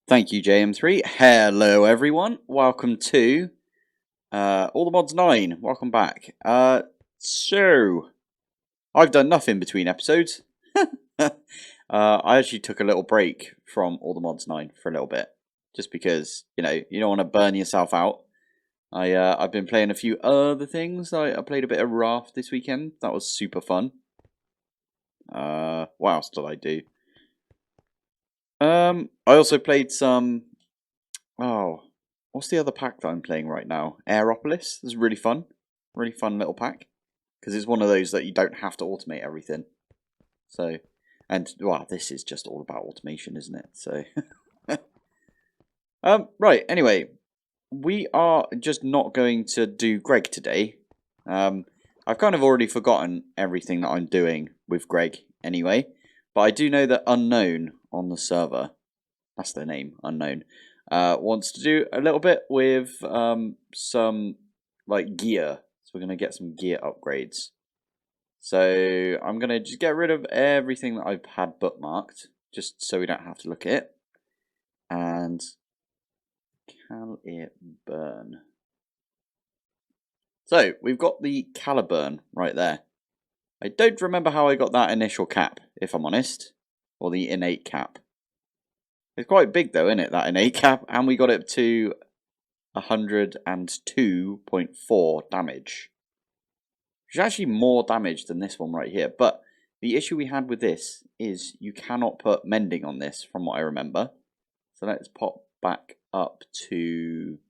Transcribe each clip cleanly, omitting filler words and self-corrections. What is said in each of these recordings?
Thank you, JM3. Hello, everyone. Welcome to All the Mods 9. Welcome back. So, I've done nothing between episodes. I actually took a little break from All the Mods 9 for a little bit. Just because, you don't want to burn yourself out. I've been playing a few other things. I played a bit of Raft this weekend. That was super fun. What else did I do? I also played some... Oh, what's the other pack that I'm playing right now? Aeropolis. This is really fun. Really fun little pack. Because it's one of those that you don't have to automate everything. So, and, well, this is just all about automation, isn't it? So, right, anyway. We are just not going to do Greg today. I've kind of already forgotten everything that I'm doing with Greg anyway. But I do know that Unknown on the server, that's their name, Unknown, wants to do a little bit with some like gear. So we're going to get some gear upgrades. So I'm going to just get rid of everything that I've had bookmarked, just so we don't have to look at it. And can it burn? So we've got the caliburn right there. I don't remember how I got that initial cap, if I'm honest, or the innate cap. It's quite big though, isn't it, that innate cap? And we got it to 102.4 damage. Which is actually more damage than this one right here. But the issue we had with this is you cannot put mending on this, from what I remember. So let's pop back up to...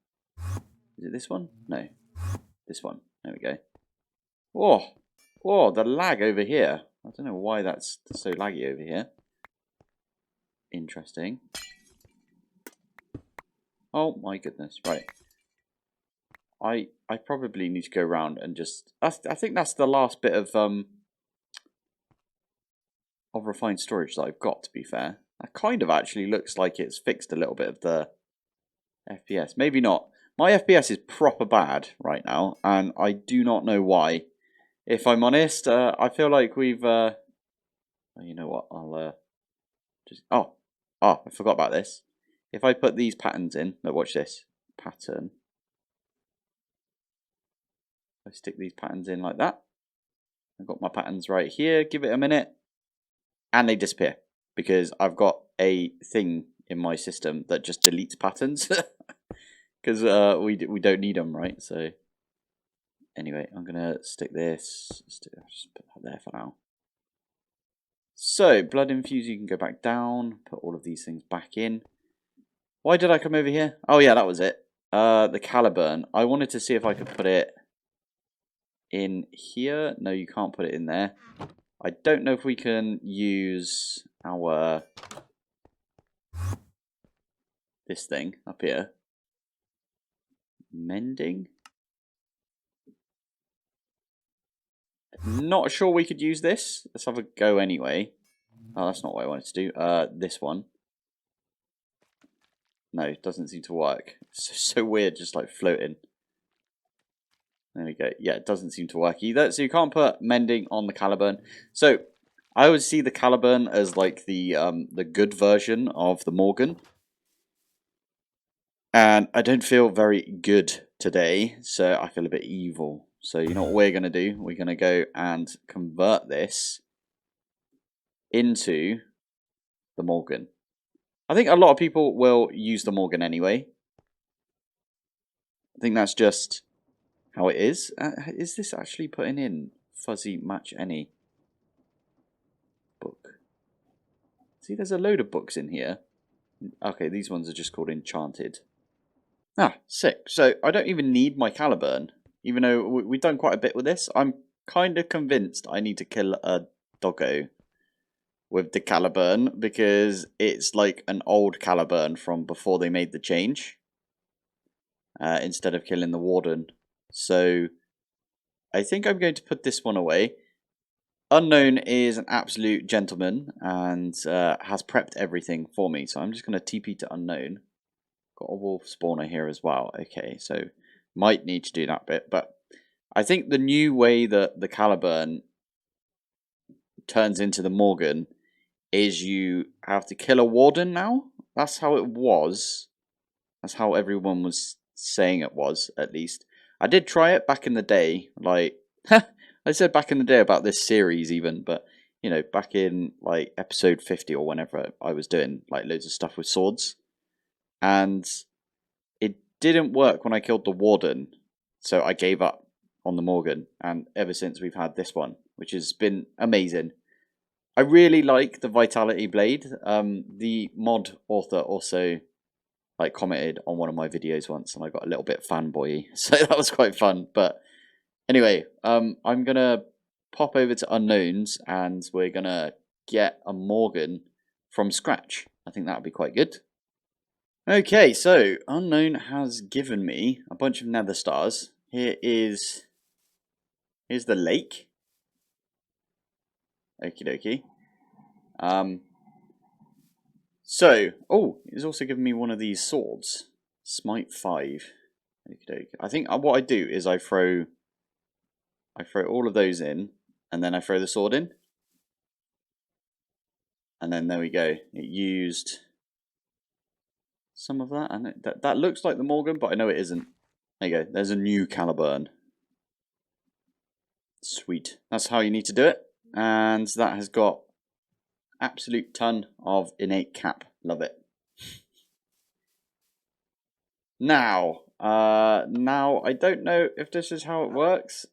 Is it this one? No. This one. There we go. Whoa! Whoa, the lag over here. I don't know why that's so laggy over here. Interesting. Oh my goodness, right. I probably need to go around and just... I think that's the last bit of refined storage that I've got, to be fair. That kind of actually looks like it's fixed a little bit of the FPS. Maybe not. My FPS is proper bad right now, and I do not know why. If I'm honest, I feel like we've... you know what, I'll just... Oh, I forgot about this. If I put these patterns in... Look, watch this. Pattern. I stick these patterns in like that. I've got my patterns right here. Give it a minute. And they disappear. Because I've got a thing in my system that just deletes patterns. Because we don't need them, right? So, anyway, I'm going to stick this. Just put that there for now. So, blood infused, you can go back down. Put all of these things back in. Why did I come over here? Oh, yeah, that was it. The caliburn. I wanted to see if I could put it in here. No, you can't put it in there. I don't know if we can use our... this thing up here. Mending? Not sure we could use this. Let's have a go anyway. Oh, that's not what I wanted to do. This one. No, it doesn't seem to work. It's so weird, just like floating. There we go. Yeah, it doesn't seem to work either. So you can't put mending on the caliburn. So I always see the caliburn as like the good version of the Morgan. And I don't feel very good today, so I feel a bit evil. So you know what we're going to do? We're going to go and convert this into the Morgan. I think a lot of people will use the Morgan anyway. I think that's just how it is. Is this actually putting in fuzzy match any book? See, there's a load of books in here. Okay, these ones are just called Enchanted. Ah, sick. So I don't even need my caliburn. Even though we've done quite a bit with this, I'm kind of convinced I need to kill a doggo with the caliburn, because it's like an old caliburn from before they made the change, instead of killing the warden. So I think I'm going to put this one away. Unknown is an absolute gentleman and has prepped everything for me, so I'm just going to TP to Unknown. Got a wolf spawner here as well. Okay, so might need to do that bit, but I think the new way that the caliburn turns into the Morgan is you have to kill a warden now. that's how it was. That's how everyone was saying it was, at least. I did try it back in the day, like, I said back in the day about this series even, but, you know, back in, like, episode 50 or whenever I was doing, like, loads of stuff with swords. And it didn't work when I killed the warden, so I gave up on the Morgan, and ever since we've had this one, which has been amazing. I really like the Vitality Blade. The mod author also like commented on one of my videos once, and I got a little bit fanboy, so that was quite fun. But anyway, I'm gonna pop over to Unknowns, and we're gonna get a Morgan from scratch. I think that would be quite good. Okay, so Unknown has given me a bunch of nether stars. Here's the lake. Okie dokie. So, oh, he's also given me one of these swords. Smite 5. Okie dokie. I think what I do is I throw all of those in, and then I throw the sword in. And then there we go. It used some of that, and that looks like the Morgan, but I know it isn't. There you go. There's a new caliburn. Sweet. That's how you need to do it. And that has got absolute ton of innate cap. Love it. Now I don't know if this is how it works.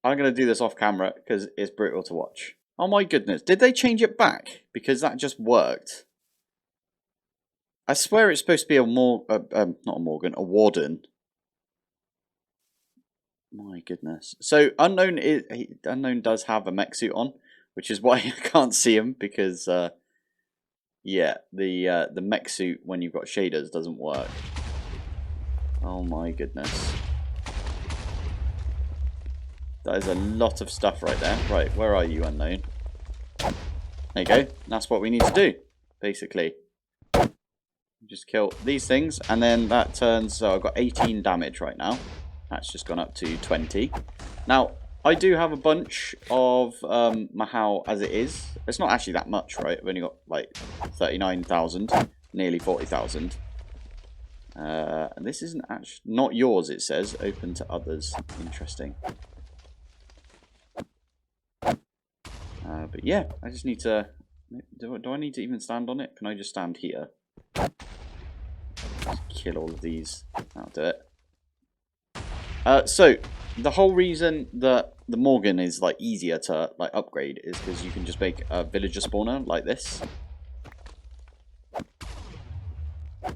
I'm going to do this off camera because it's brutal to watch. Oh my goodness. Did they change it back? Because that just worked. I swear it's supposed to be a warden. My goodness. So Unknown does have a mech suit on, which is why I can't see him, because yeah, the mech suit when you've got shaders doesn't work. Oh my goodness. That is a lot of stuff right there. Right, where are you, Unknown? There you go. That's what we need to do, basically. Just kill these things, and then that turns, so I've got 18 damage right now. That's just gone up to 20. Now, I do have a bunch of Mahal as it is. It's not actually that much, right? I've only got like 39,000, nearly 40,000. And this isn't actually, not yours, it says. Open to others. Interesting. But yeah, I just need to, do I need to even stand on it? Can I just stand here? Just kill all of these. That'll do it. So the whole reason that the Morgan is like easier to like upgrade is because you can just make a villager spawner like this,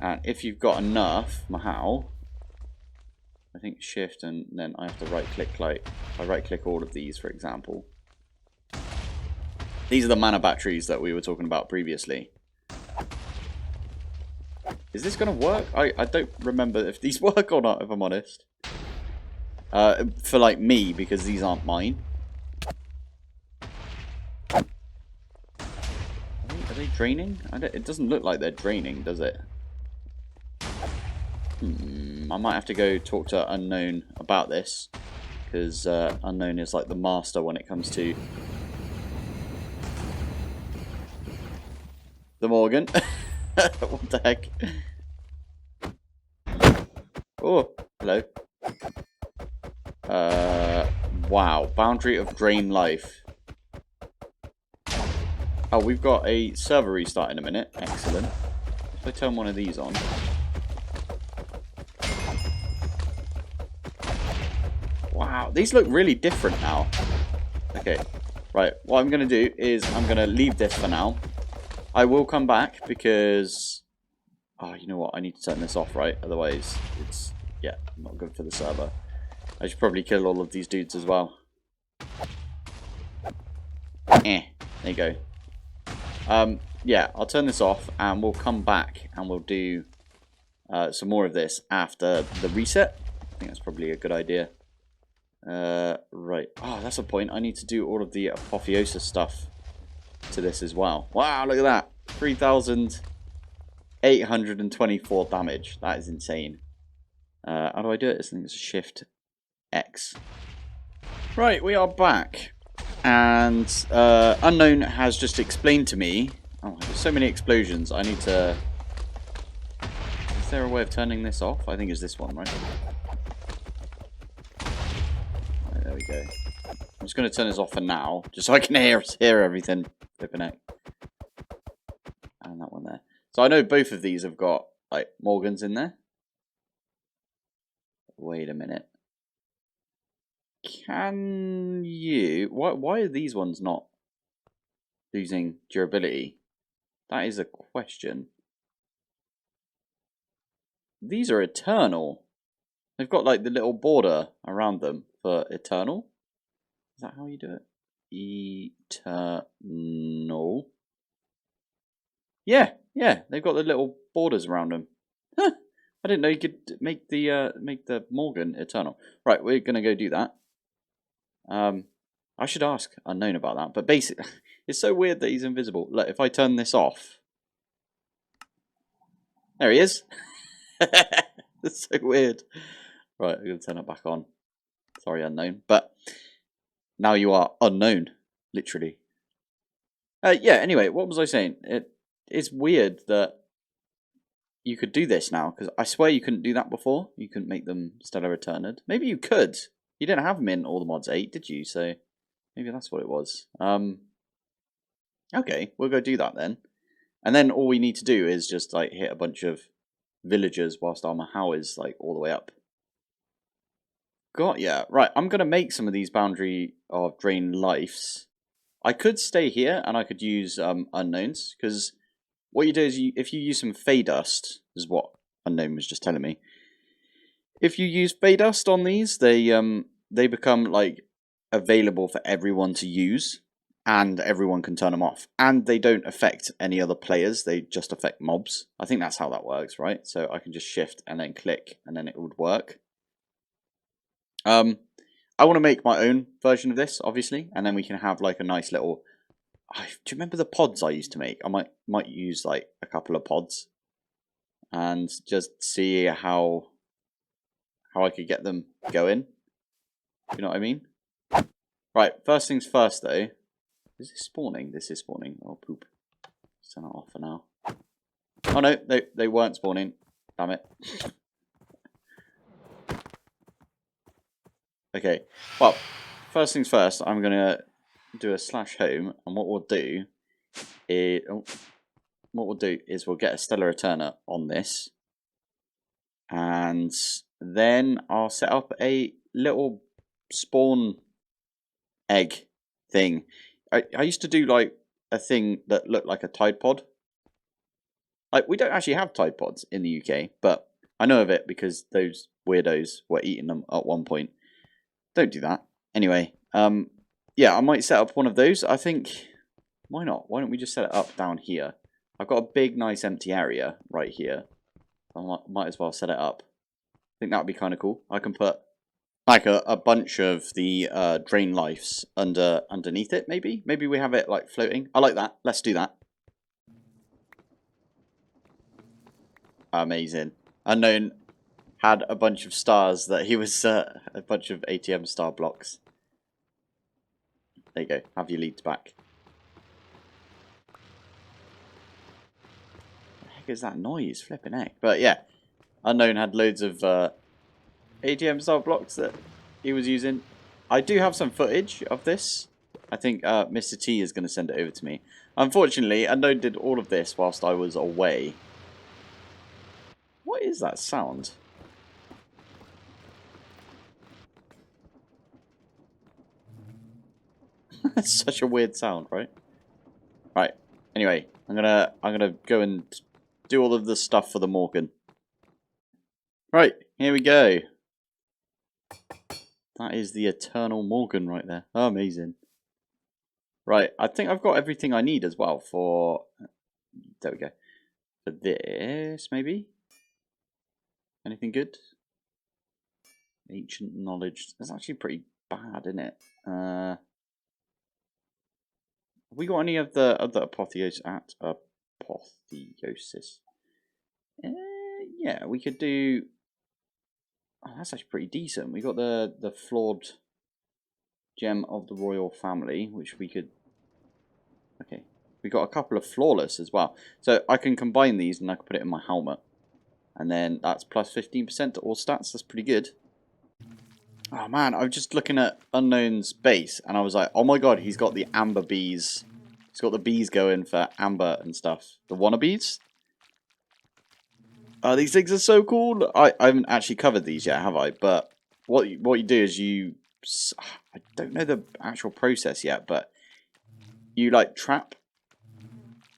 and if you've got enough Mahal, I think shift and then I have to right click, like I right click all of these, for example. These are the mana batteries that we were talking about previously. Is this going to work? I don't remember if these work or not, if I'm honest. For like me, because these aren't mine. Are they draining? It doesn't look like they're draining, does it? I might have to go talk to Unknown about this, because Unknown is like the master when it comes to the Morgan. What the heck? Oh, hello. Wow. Boundary of drain life. Oh, we've got a server restart in a minute. Excellent. If I turn one of these on. Wow, these look really different now. Okay, right. What I'm going to do is I'm going to leave this for now. I will come back because... Oh, you know what? I need to turn this off, right? Otherwise, it's, yeah, not good for the server. I should probably kill all of these dudes as well. There you go. Yeah, I'll turn this off and we'll come back and we'll do some more of this after the reset. I think that's probably a good idea. Right. Oh, that's a point. I need to do all of the apotheosis stuff to this as well. Wow, look at that. 3,824 damage. That is insane. How do I do it? I think it's Shift X. Right, we are back. And Unknown has just explained to me Oh, there's so many explosions. I need to... Is there a way of turning this off? I think it's this one, right? Right, there we go. I'm just going to turn this off for now, just so I can hear everything. Flipping out. And that one there. So I know both of these have got, like, Morgans in there. Wait a minute. Can you... Why are these ones not losing durability? That is a question. These are eternal. They've got, like, the little border around them for eternal. Is that how you do it? Eternal. Yeah, they've got the little borders around them. Huh. I didn't know you could make the Morgan eternal. Right, we're gonna go do that. I should ask Unknown about that. But basically, it's so weird that he's invisible. Look, if I turn this off, there he is. That's so weird. Right, I'm gonna turn it back on. Sorry, Unknown, but now you are unknown, literally. Yeah. Anyway, what was I saying? It's weird that you could do this now, because I swear you couldn't do that before. You couldn't make them Stellar Eternid. Maybe you could. You didn't have them in all the mods 8, did you? So maybe that's what it was. Okay, we'll go do that then. And then all we need to do is just like hit a bunch of villagers whilst our Mahau is like all the way up. Got ya. Right, I'm going to make some of these boundary of drain lives. I could stay here and I could use unknowns, because what you do is if you use some Fey Dust, is what Unknown was just telling me. If you use Fey Dust on these, they become like available for everyone to use, and everyone can turn them off. And they don't affect any other players, they just affect mobs. I think that's how that works, right? So I can just shift and then click and then it would work. I want to make my own version of this, obviously, and then we can have like a nice little... Do you remember the pods I used to make? I might use like a couple of pods and just see how I could get them going. You know what I mean? Right, first things first though. Is this spawning? This is spawning. Oh poop. Let's turn it off for now. Oh no, they weren't spawning. Damn it. Okay. Well, first things first, I'm gonna do a /home, and what we'll do is we'll get a Stellar Eterna on this, and then I'll set up a little spawn egg thing. I used to do like a thing that looked like a Tide Pod. Like, we don't actually have Tide Pods in the UK, but I know of it because those weirdos were eating them at one point. Don't do that. Anyway, yeah, I might set up one of those. I think, why not? Why don't we just set it up down here? I've got a big, nice empty area right here. I might as well set it up. I think that would be kind of cool. I can put like a bunch of the drain lives underneath it, maybe? Maybe we have it like floating. I like that. Let's do that. Amazing. Unknown had a bunch of stars that he was a bunch of ATM star blocks. There you go. Have your leads back. What the heck is that noise? Flipping heck. But yeah, Unknown had loads of ATM star blocks that he was using. I do have some footage of this. I think Mr. T is going to send it over to me. Unfortunately, Unknown did all of this whilst I was away. What is that sound? That's such a weird sound, right? Right. Anyway, I'm gonna go and do all of the stuff for the Morgan. Right, here we go. That is the eternal Morgan right there. Oh, amazing. Right, I think I've got everything I need as well for... There we go. For this, maybe? Anything good? Ancient knowledge. That's actually pretty bad, isn't it? Have we got any of the apotheosis? Apotheosis. Yeah, we could do... Oh, that's actually pretty decent. We got the flawed gem of the royal family, which we could... Okay. We got a couple of flawless as well. So I can combine these and I can put it in my helmet. And then that's plus 15% to all stats. That's pretty good. Oh man, I was just looking at Unknown's base and I was like, oh my god, he's got the amber bees. He's got the bees going for amber and stuff. The wannabes. Oh, these things are so cool. I haven't actually covered these yet, have I? But what you do is you... I don't know the actual process yet, but you like trap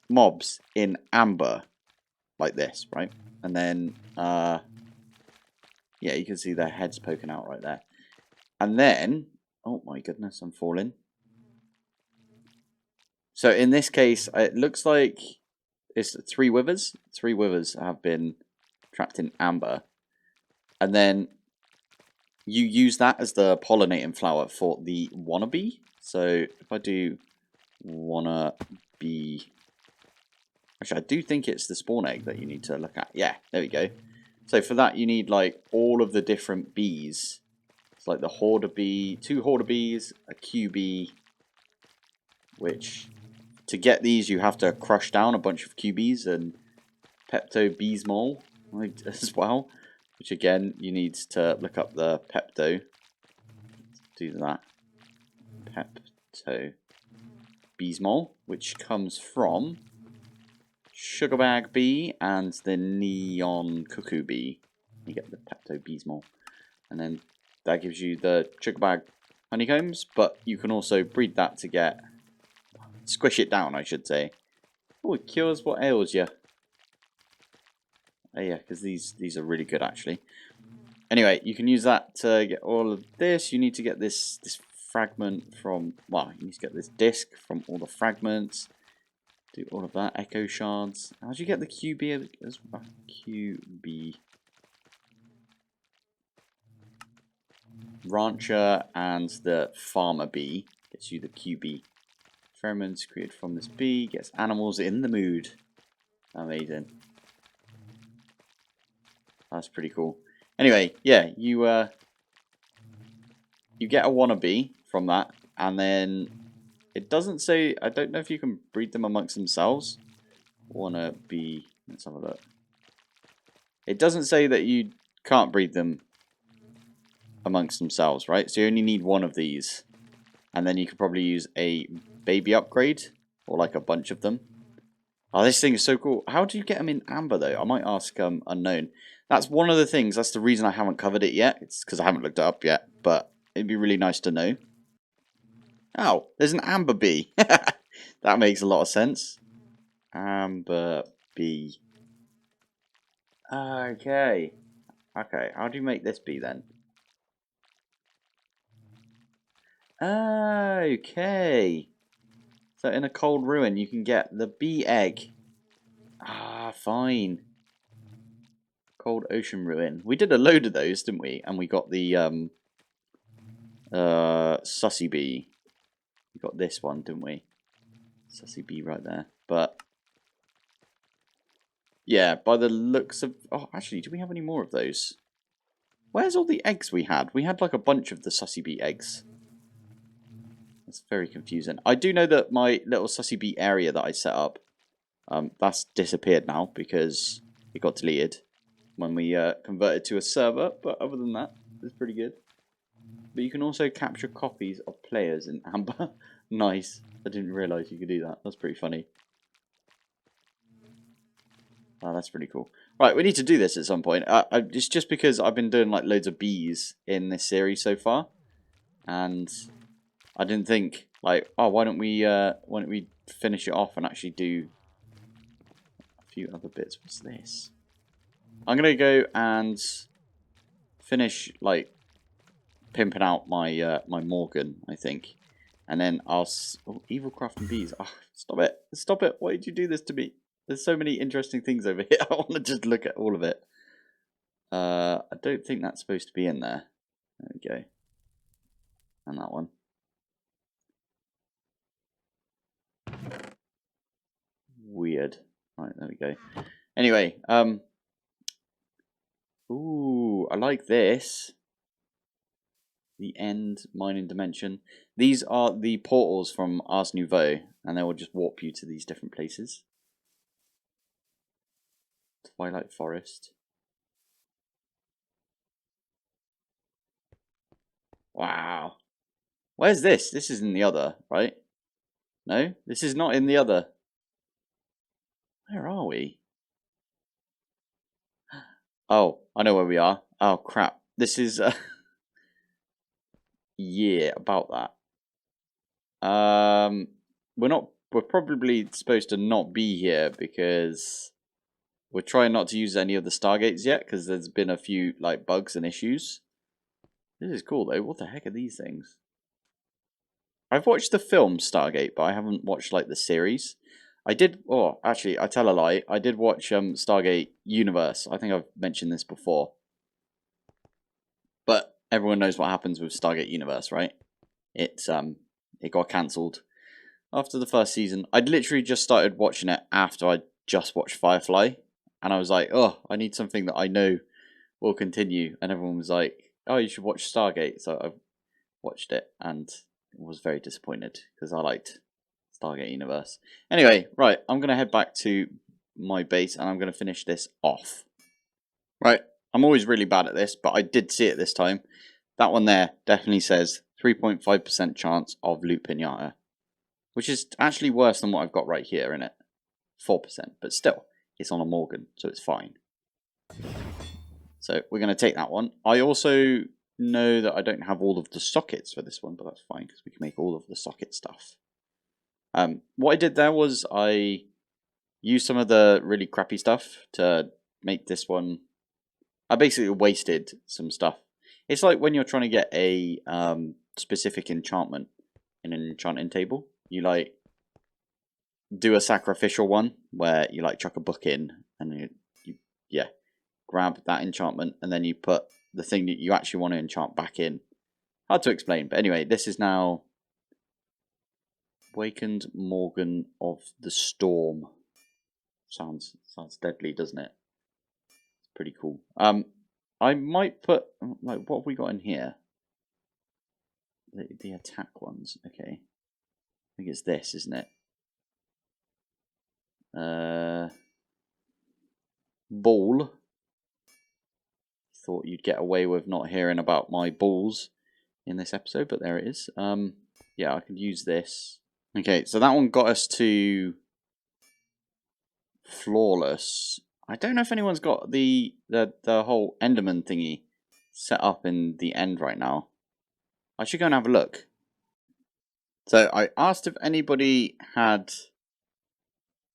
mobs in amber like this, right? And then, yeah, you can see their heads poking out right there. And then, oh my goodness, I'm falling. So in this case, it looks like it's 3 withers. 3 withers have been trapped in amber. And then you use that as the pollinating flower for the wannabe. So if I do wannabe... Actually, I do think it's the spawn egg that you need to look at. Yeah, there we go. So for that, you need like all of the different bees. It's like the hoarder bee, 2 hoarder bees, a QB, which to get these you have to crush down a bunch of QBs and Pepto Beesmol as well, which again you need to look up the Pepto. Do that. Pepto Beesmol, which comes from Sugarbag Bee and the Neon Cuckoo Bee. You get the Pepto Beesmol. And then that gives you the Sugarbag honeycombs, but you can also breed that to get... Squish it down, I should say. Oh, it cures what ails you. Oh yeah, because these are really good, actually. Anyway, you can use that to get all of this. You need to get this fragment from... Well, you need to get this disc from all the fragments. Do all of that. Echo shards. How do you get the QB as well? QB. Rancher and the farmer bee gets you the QB. Pheromones created from this bee gets animals in the mood. Amazing. That's pretty cool. Anyway, yeah, you get a wannabe from that, and then it doesn't say. I don't know if you can breed them amongst themselves. Wannabe. Let's have a look. It doesn't say that you can't breed them amongst themselves, right? So you only need one of these, and then you could probably use a baby upgrade or like a bunch of them. Oh, this thing is so cool. How do you get them in amber though? I might ask Unknown. That's one of the things. That's the reason I haven't covered it yet. It's because I haven't looked it up yet, but it'd be really nice to know. Oh, there's an amber bee. That makes a lot of sense. Amber bee. Okay. Okay, how do you make this bee then? Okay. So in a cold ruin, you can get the bee egg. Ah, fine. Cold ocean ruin. We did a load of those, didn't we? And we got the sussy bee. We got this one, didn't we? Sussy bee right there. But yeah, by the looks of... Oh, actually, do we have any more of those? Where's all the eggs we had? We had like a bunch of the sussy bee eggs. That's very confusing. I do know that my little sussy bee area that I set up, that's disappeared now because it got deleted when we converted to a server. But other than that, it's pretty good. But you can also capture copies of players in Amber. Nice. I didn't realise you could do that. That's pretty funny. Oh, that's pretty cool. Right, we need to do this at some point. It's just because I've been doing like loads of bees in this series so far, and I didn't think like, oh, why don't we finish it off and actually do a few other bits. What's this? I'm gonna go and finish like pimping out my my Morgan, I think, and then I'll... Oh, evil crafting bees. Oh, stop it! Stop it! Why did you do this to me? There's so many interesting things over here. I want to just look at all of it. I don't think that's supposed to be in there. There we go. And that one. Weird. Right, there we go. Anyway, ooh, I like this. The end mining dimension. These are the portals from Ars Nouveau, and they will just warp you to these different places. Twilight Forest. Wow. Where's this? This is in the other, right? No? This is not in the other. Where are we? Oh, I know where we are. Oh, crap. This is... yeah, about that. We're probably supposed to not be here because we're trying not to use any of the stargates yet because there's been a few like bugs and issues. This is cool though. What the heck are these things? I've watched the film Stargate, but I haven't watched like the series. I did. Oh, actually, I tell a lie. I did watch Stargate Universe. I think I've mentioned this before. But everyone knows what happens with Stargate Universe, right? It got cancelled after the first season. I'd literally just started watching it after I just watched Firefly, and I was like, oh, I need something that I know will continue. And everyone was like, oh, you should watch Stargate. So I watched it and was very disappointed because I liked Stargate Universe. Anyway, right, I'm going to head back to my base and I'm going to finish this off. Right, I'm always really bad at this, but I did see it this time. That one there definitely says 3.5% chance of loot pinata, which is actually worse than what I've got right here, in it. 4%, but still, it's on a Morgan, so it's fine. So we're going to take that one. I also know that I don't have all of the sockets for this one, but that's fine because we can make all of the socket stuff. What I did there was I used some of the really crappy stuff to make this one. I basically wasted some stuff. It's like when you're trying to get a specific enchantment in an enchanting table. You like do a sacrificial one where you like chuck a book in and you grab that enchantment and then you put the thing that you actually want to enchant back in. Hard to explain, but anyway, this is now Wakened Morgan of the Storm. Sounds deadly, doesn't it? It's pretty cool. I might put like what have we got in here? The attack ones. Okay, I think it's this, isn't it? Ball. Thought you'd get away with not hearing about my balls in this episode, but there it is. Yeah, I could use this. Okay, so that one got us to flawless. I don't know if anyone's got the whole Enderman thingy set up in the end right now. I should go and have a look. So I asked if anybody had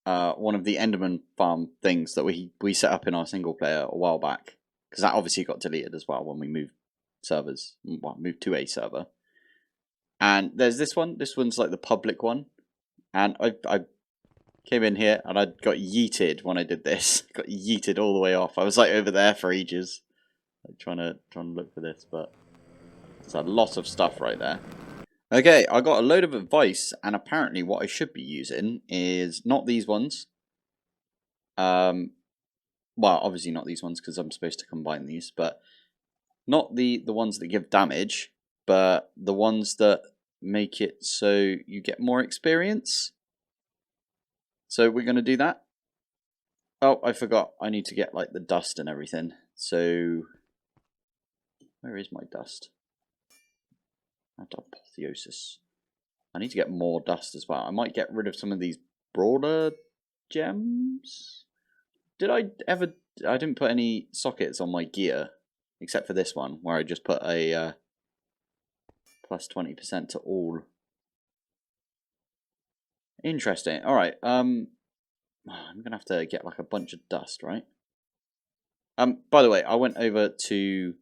one of the Enderman farm things that we set up in our single player a while back, because that obviously got deleted as well when we moved servers. Well, moved to a server. And there's this one. This one's like the public one, and I came in here and I got yeeted when I did this. Got yeeted all the way off. I was like over there for ages, like trying to look for this, but there's a lot of stuff right there. Okay, I got a load of advice, and apparently what I should be using is not these ones. Well, obviously not these ones because I'm supposed to combine these, but not the ones that give damage, but the ones that make it so you get more experience. So we're going to do that. Oh, I forgot. I need to get like the dust and everything. So where is my dust? Apotheosis. I need to get more dust as well. I might get rid of some of these broader gems. Did I ever... I didn't put any sockets on my gear, except for this one, where I just put a plus 20% to all. Interesting. Alright, I'm gonna have to get like a bunch of dust, right? By the way, I went over to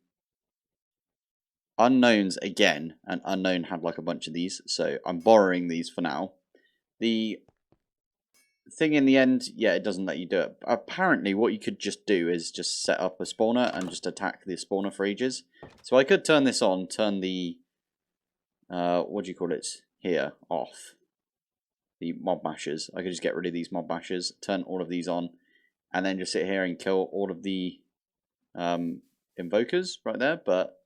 Unknowns again, and Unknown had like a bunch of these, so I'm borrowing these for now. The thing in the end, yeah, it doesn't let you do it. Apparently, what you could just do is just set up a spawner and just attack the spawner for ages. So I could turn this on, turn the, what do you call it, here, off. The mob mashers. I could just get rid of these mob mashers, turn all of these on, and then just sit here and kill all of the invokers right there, but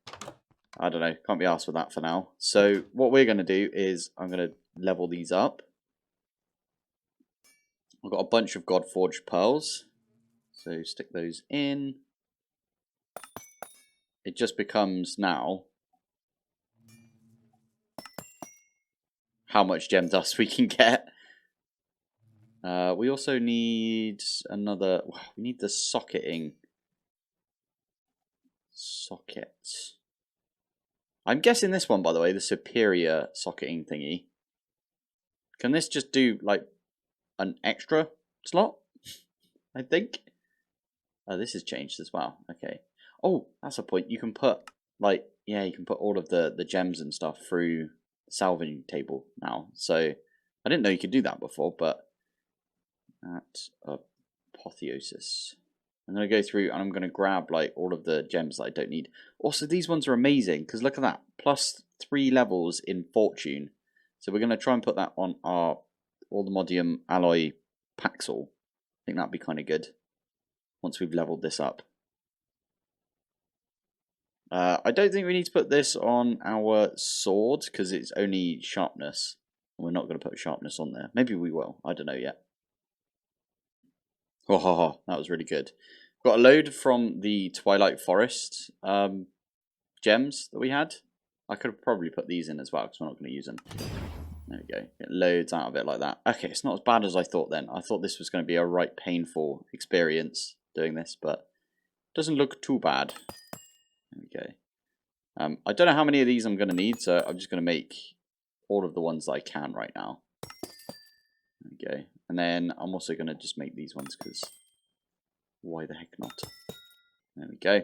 I don't know. Can't be asked with that for now. So what we're going to do is I'm going to level these up. I've got a bunch of God-forged pearls. So stick those in. It just becomes now how much gem dust we can get. We also need another... We need the socketing. Socket. I'm guessing this one, by the way, the superior socketing thingy. Can this just do, like, an extra slot? I think. Oh, this has changed as well. Okay. Oh, that's a point. You can put, like, yeah, you can put all of the gems and stuff through the salvaging table now. So, I didn't know you could do that before, but at apotheosis. I'm going to go through and I'm going to grab, like, all of the gems that I don't need. Also, these ones are amazing, because look at that. Plus 3 levels in fortune. So we're going to try and put that on our Allthemodium alloy Paxel. I think that'd be kind of good once we've leveled this up. I don't think we need to put this on our sword because it's only sharpness. We're not going to put sharpness on there. Maybe we will. I don't know yet. Oh, that was really good. Got a load from the Twilight Forest gems that we had. I could have probably put these in as well because we're not going to use them. There we go. Get loads out of it like that. Okay, it's not as bad as I thought then. I thought this was going to be a right painful experience doing this, but it doesn't look too bad. There we go. I don't know how many of these I'm going to need, so I'm just going to make all of the ones that I can right now. There we go. And then I'm also going to just make these ones because why the heck not? There we go.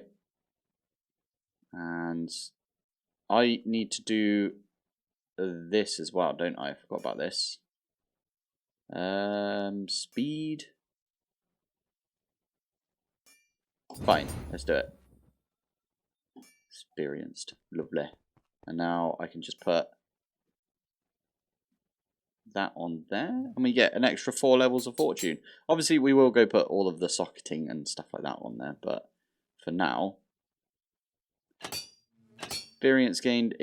And I need to do this as well, don't I? I forgot about this. Speed. Fine, let's do it. Experienced. Lovely. And now I can just put that on there. And we get an extra 4 levels of fortune. Obviously, we will go put all of the socketing and stuff like that on there. But for now, experience gained,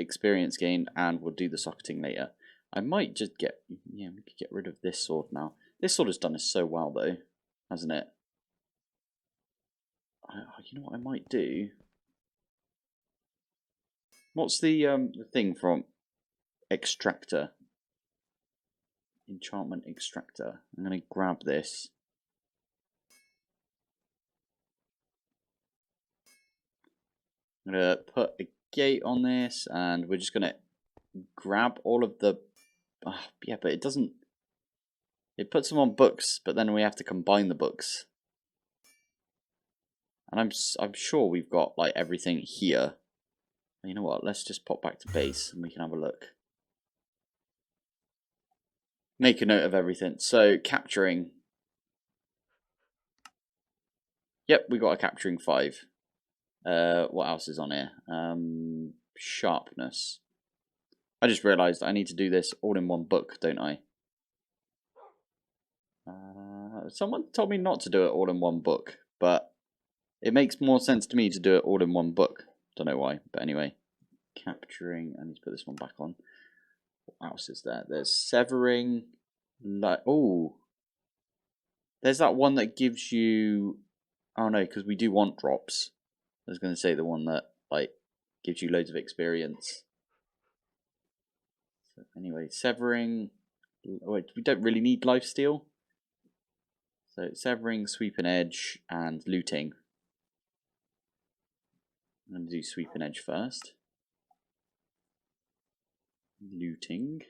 and we'll do the socketing later. I might just get... Yeah, we could get rid of this sword now. This sword has done us so well, though, hasn't it? You know what I might do? What's the thing from Extractor? Enchantment Extractor. I'm going to grab this. I'm going to put a gate on this, and we're just going to grab all of the... yeah, but it doesn't... It puts them on books, but then we have to combine the books. And I'm sure we've got, like, everything here. You know what? Let's just pop back to base, and we can have a look. Make a note of everything. So, capturing. Yep, we got a capturing 5. What else is on here? Sharpness. I just realised I need to do this all in one book, don't I? Someone told me not to do it all in one book, but it makes more sense to me to do it all in one book. Don't know why, but anyway. Capturing. I need to put this one back on. What else is there? There's severing. Like, oh, there's that one that gives you. Oh no, because we do want drops. I was going to say the one that like gives you loads of experience. So anyway, severing. Wait, we don't really need lifesteal. So severing, sweeping edge, and looting. I'm going to do sweeping edge first. Looting.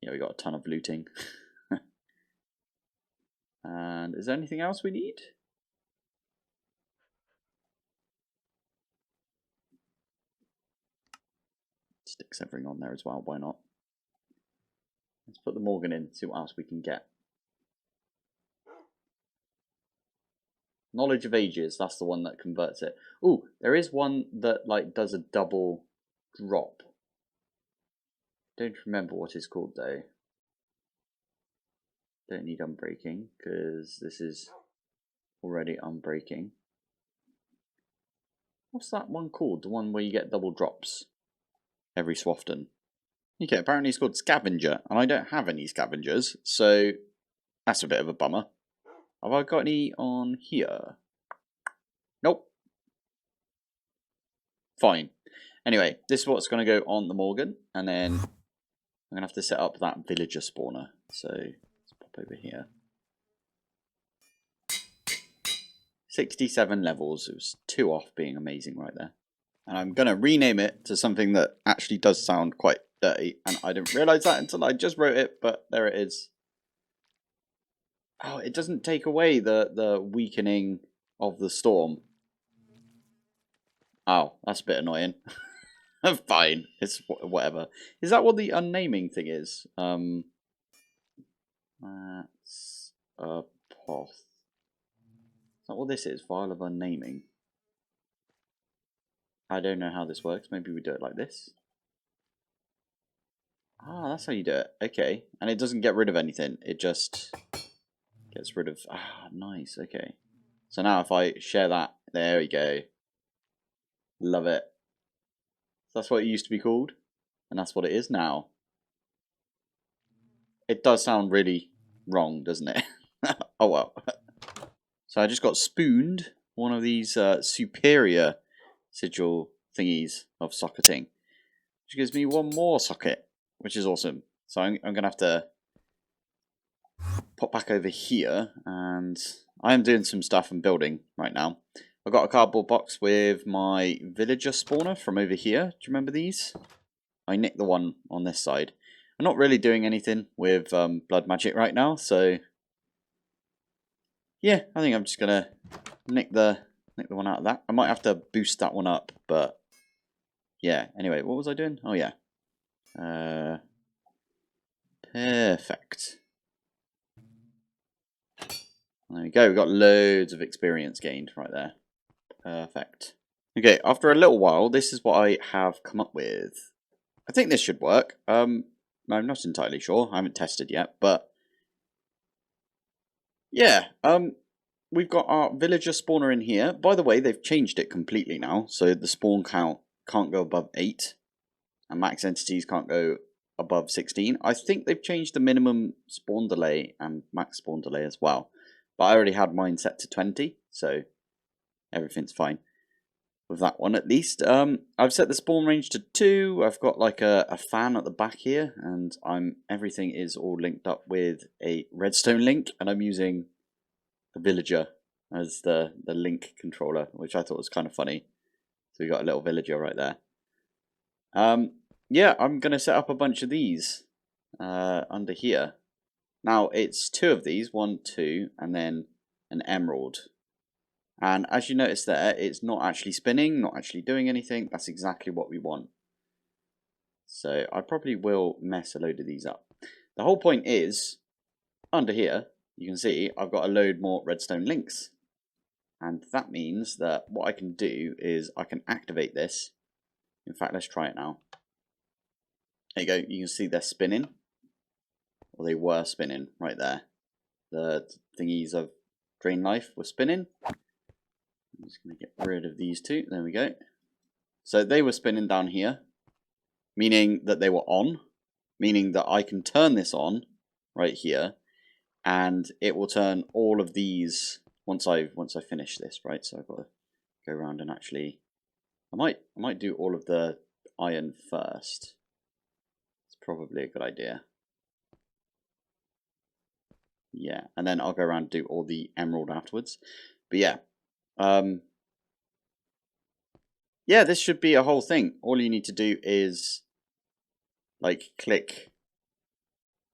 Yeah, we got a ton of looting. And is there anything else we need? Stick severing on there as well, why not? Let's put the Morgan in, see what else we can get. Knowledge of Ages, that's the one that converts it. Ooh, there is one that like does a double drop. Don't remember what it's called though. Don't need unbreaking, because this is already unbreaking. What's that one called? The one where you get double drops every so often. Okay, apparently it's called Scavenger, and I don't have any scavengers, so that's a bit of a bummer. Have I got any on here? Nope. Fine. Anyway, this is what's going to go on the Morgan, and then I'm going to have to set up that villager spawner. So let's pop over here. 67 levels. It was 2 off being amazing right there. And I'm going to rename it to something that actually does sound quite dirty. And I didn't realise that until I just wrote it, but there it is. Oh, it doesn't take away the weakening of the storm. Oh, that's a bit annoying. Fine, it's whatever. Is that what the unnaming thing is? That's a poth. Is that what this is? Vial of unnaming. I don't know how this works. Maybe we do it like this. Ah, that's how you do it. Okay, and it doesn't get rid of anything. It just gets rid of. Ah, nice. Okay. So now if I share that, there we go. Love it. That's what it used to be called, and that's what it is now. It does sound really wrong, doesn't it? Oh well. So I just got spooned one of these superior sigil thingies of socketing, which gives me one more socket, which is awesome. So I'm going to have to pop back over here, and I am doing some stuff and building right now. I've got a cardboard box with my villager spawner from over here. Do you remember these? I nicked the one on this side. I'm not really doing anything with blood magic right now, so yeah, I think I'm just gonna nick the one out of that. I might have to boost that one up, but yeah. Anyway, what was I doing? Oh yeah. Perfect. There we go. We got loads of experience gained right there. Perfect. Okay, after a little while, this is what I have come up with. I think this should work. I'm not entirely sure. I haven't tested yet, but yeah. We've got our villager spawner in here. By the way, they've changed it completely now, so the spawn count can't go above 8, and max entities can't go above 16. I think they've changed the minimum spawn delay and max spawn delay as well, but I already had mine set to 20, so everything's fine with that one at least. I've set the spawn range to 2. I've got like a fan at the back here, and everything is all linked up with a redstone link, and I'm using the villager as the link controller, which I thought was kind of funny. So we got a little villager right there. Yeah, I'm gonna set up a bunch of these under here. Now it's 2 of these, 1, 2, and then an emerald. And as you notice there, it's not actually spinning, not actually doing anything. That's exactly what we want. So I probably will mess a load of these up. The whole point is, under here, you can see I've got a load more redstone links. And that means that what I can do is I can activate this. In fact, let's try it now. There you go. You can see they're spinning. Or they were spinning right there. The thingies of Drain Life were spinning. I'm just going to get rid of these 2. There we go. So they were spinning down here, meaning that they were on, meaning that I can turn this on right here, and it will turn all of these once I finish this, right? So I've got to go around and actually, I might do all of the iron first. It's probably a good idea. Yeah, and then I'll go around and do all the emerald afterwards. But yeah, yeah, this should be a whole thing. All you need to do is like click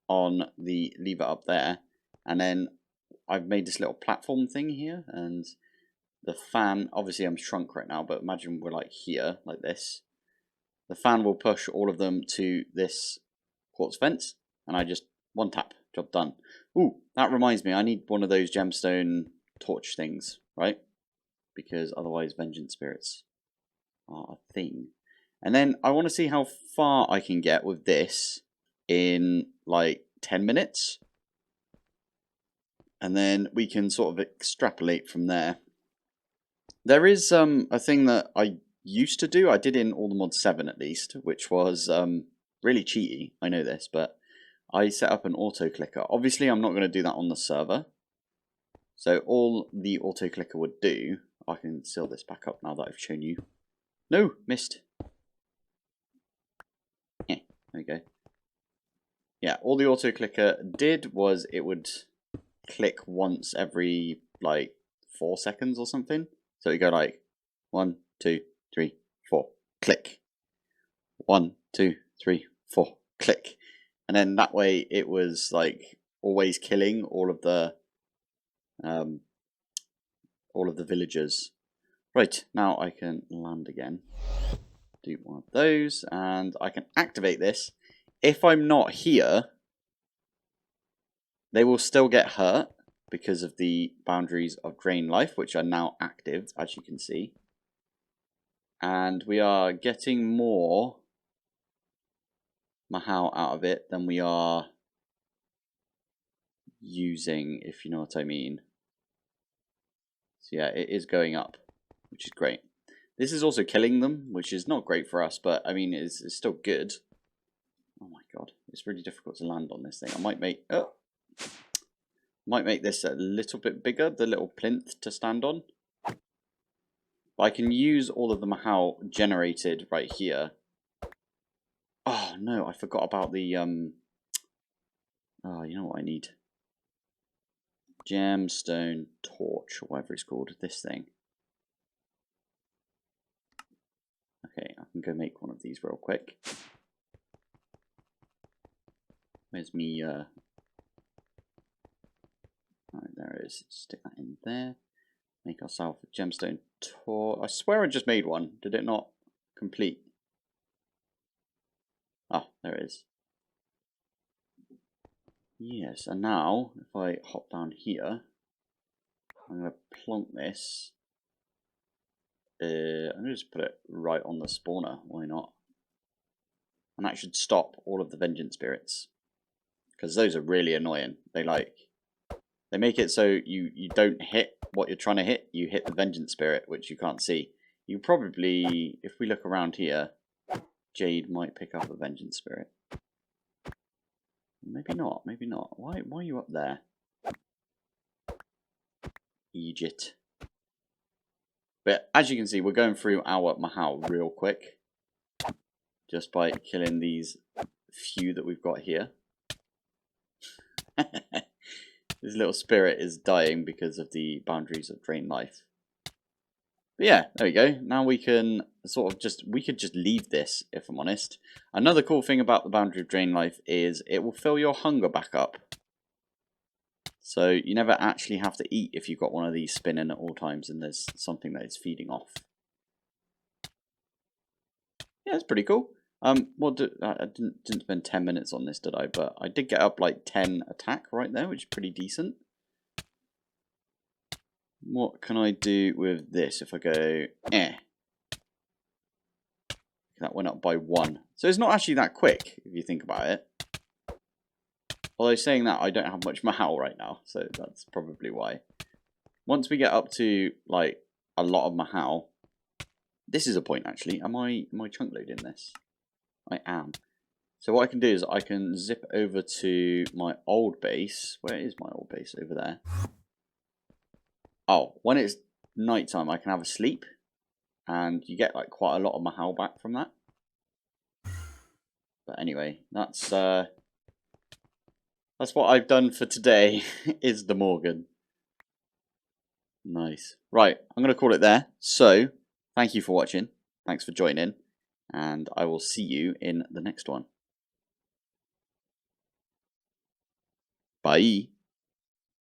on the lever up there, and then I've made this little platform thing here, and the fan, obviously I'm shrunk right now, but imagine we're like here, like this. The fan will push all of them to this quartz fence, and I just one tap, job done. Ooh, that reminds me, I need one of those gemstone torch things, right? Because otherwise vengeance spirits are a thing. And then I want to see how far I can get with this in like 10 minutes. And then we can sort of extrapolate from there. There is a thing that I used to do. I did in all the mod 7 at least, which was really cheaty. I know this, but I set up an auto clicker. Obviously, I'm not going to do that on the server. So all the auto clicker would do, I can seal this back up now that I've shown you. No, missed. Yeah, there we go. Yeah, all the auto clicker did was it would click once every like 4 seconds or something. So you go like 1, 2, 3, 4, click. 1, 2, 3, 4, click. And then that way it was like always killing all of the villagers. Right, now I can land again. Do one of those, and I can activate this. If I'm not here, they will still get hurt because of the boundaries of drain life, which are now active, as you can see. And we are getting more Mahal out of it than we are using, if you know what I mean. So yeah, it is going up, which is great. This is also killing them, which is not great for us, but I mean, it's still good. Oh my god, it's really difficult to land on this thing. I might make this a little bit bigger, the little plinth to stand on. But I can use all of the Mahal generated right here. Oh no, I forgot about the oh, you know what I need? Gemstone torch, or whatever it's called, this thing. Okay, I can go make one of these real quick. Where's me Alright, there it is. Stick that in there. Make ourselves a gemstone torch. I swear I just made one. Did it not complete? Ah, there it is. Yes, and now, if I hop down here, I'm going to plonk this. I'm going to just put it right on the spawner, why not? And that should stop all of the vengeance spirits. Because those are really annoying. They make it so you don't hit what you're trying to hit, you hit the vengeance spirit, which you can't see. You probably, if we look around here, Jade might pick up a vengeance spirit. Maybe not, maybe not. Why are you up there? Egypt. But as you can see, we're going through our Mahal real quick. Just by killing these few that we've got here. This little spirit is dying because of the boundaries of drain life. But yeah, there we go. Now we can we could just leave this, if I'm honest. Another cool thing about the boundary of drain life is it will fill your hunger back up. So you never actually have to eat if you've got one of these spinning at all times and there's something that is feeding off. Yeah, it's pretty cool. I didn't spend 10 minutes on this, did I? But I did get up like 10 attack right there, which is pretty decent. What can I do with this if I go, That went up by 1. So it's not actually that quick, if you think about it. Although saying that, I don't have much Mahal right now, so that's probably why. Once we get up to, like, a lot of Mahal, this is a point, actually. Am I chunk loading this? I am. So what I can do is I can zip over to my old base. Where is my old base? Over there. Oh, when it's nighttime, I can have a sleep. And you get like quite a lot of Mahal back from that. But anyway, that's what I've done for today, is the Morgan. Nice. Right, I'm going to call it there. So, thank you for watching. Thanks for joining. And I will see you in the next one. Bye.